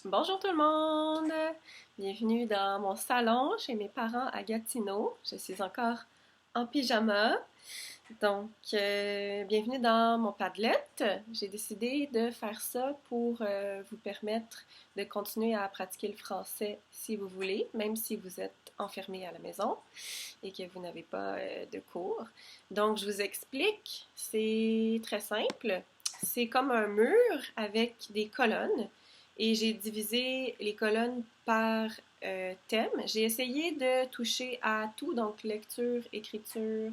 Bonjour tout le monde! Bienvenue dans mon salon chez mes parents à Gatineau. Je suis encore en pyjama. Donc, bienvenue dans mon Padlet. J'ai décidé de faire ça pour vous permettre de continuer à pratiquer le français si vous voulez, même si vous êtes enfermé à la maison et que vous n'avez pas de cours. Donc, je vous explique. C'est très simple. C'est comme un mur avec des colonnes et j'ai divisé les colonnes par thème. J'ai essayé de toucher à tout, donc lecture, écriture,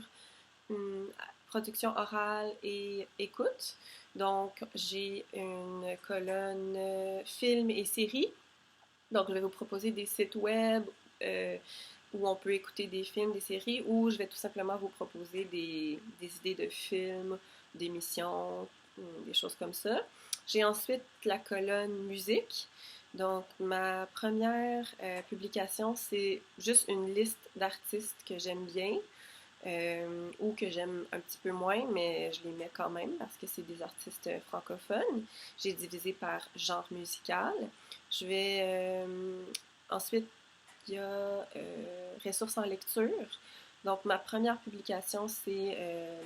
production orale et écoute. Donc, j'ai une colonne film et séries. Donc, je vais vous proposer des sites web où on peut écouter des films, des séries, ou je vais tout simplement vous proposer des idées de films, d'émissions, des choses comme ça. J'ai ensuite la colonne musique. Donc, ma première publication, c'est juste une liste d'artistes que j'aime bien ou que j'aime un petit peu moins, mais je les mets quand même parce que c'est des artistes francophones. J'ai divisé par genre musical. Je vais ensuite, il y a ressources en lecture. Donc, ma première publication, c'est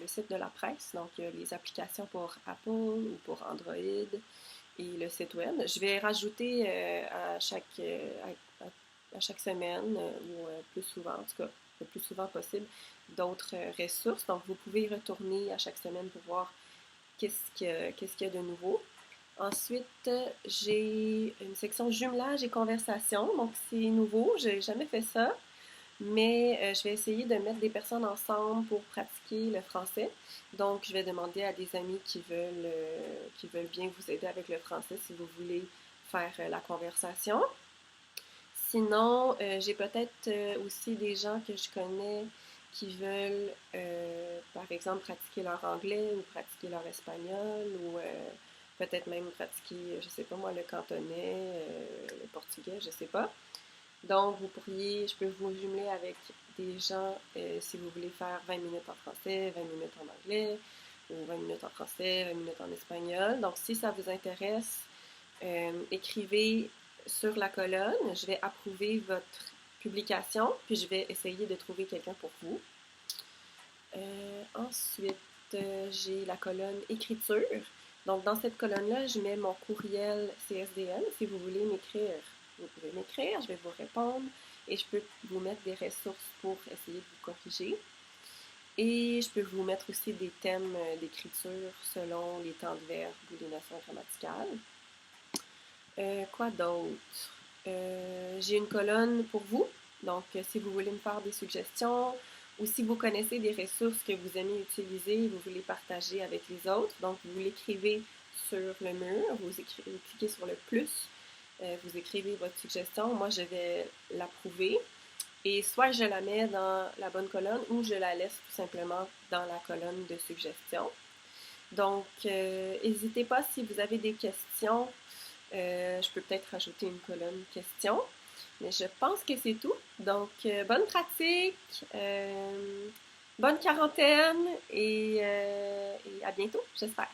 le site de la presse. Donc, il y a les applications pour Apple ou pour Android et le site web. Je vais rajouter à chaque semaine ou plus souvent, en tout cas, le plus souvent possible, d'autres ressources. Donc, vous pouvez y retourner à chaque semaine pour voir qu'est-ce qu'il y a de nouveau. Ensuite, j'ai une section jumelage et conversation. Donc, c'est nouveau. J'ai jamais fait ça. Mais je vais essayer de mettre des personnes ensemble pour pratiquer le français. Donc, je vais demander à des amis qui veulent bien vous aider avec le français si vous voulez faire la conversation. Sinon, j'ai peut-être aussi des gens que je connais qui veulent, par exemple, pratiquer leur anglais ou pratiquer leur espagnol ou peut-être même pratiquer, je sais pas moi, le cantonais, le portugais, je sais pas. Donc, je peux vous jumeler avec des gens si vous voulez faire 20 minutes en français, 20 minutes en anglais, ou 20 minutes en français, 20 minutes en espagnol. Donc, si ça vous intéresse, écrivez sur la colonne. Je vais approuver votre publication, puis je vais essayer de trouver quelqu'un pour vous. Ensuite, j'ai la colonne écriture. Donc, dans cette colonne-là, je mets mon courriel CSDN. Si vous voulez m'écrire, vous pouvez m'écrire, je vais vous répondre et je peux vous mettre des ressources pour essayer de vous corriger. Et je peux vous mettre aussi des thèmes d'écriture selon les temps de verbe ou les notions grammaticales. Quoi d'autre? J'ai une colonne pour vous. Donc, si vous voulez me faire des suggestions ou si vous connaissez des ressources que vous aimez utiliser et vous voulez partager avec les autres, donc vous l'écrivez sur le mur, vous cliquez sur le plus, vous écrivez votre suggestion. Moi, je vais l'approuver. Et soit je la mets dans la bonne colonne ou je la laisse tout simplement dans la colonne de suggestions. Donc, n'hésitez pas si vous avez des questions. Je peux peut-être rajouter une colonne questions. Mais je pense que c'est tout. Donc, bonne pratique, bonne quarantaine et à bientôt, j'espère.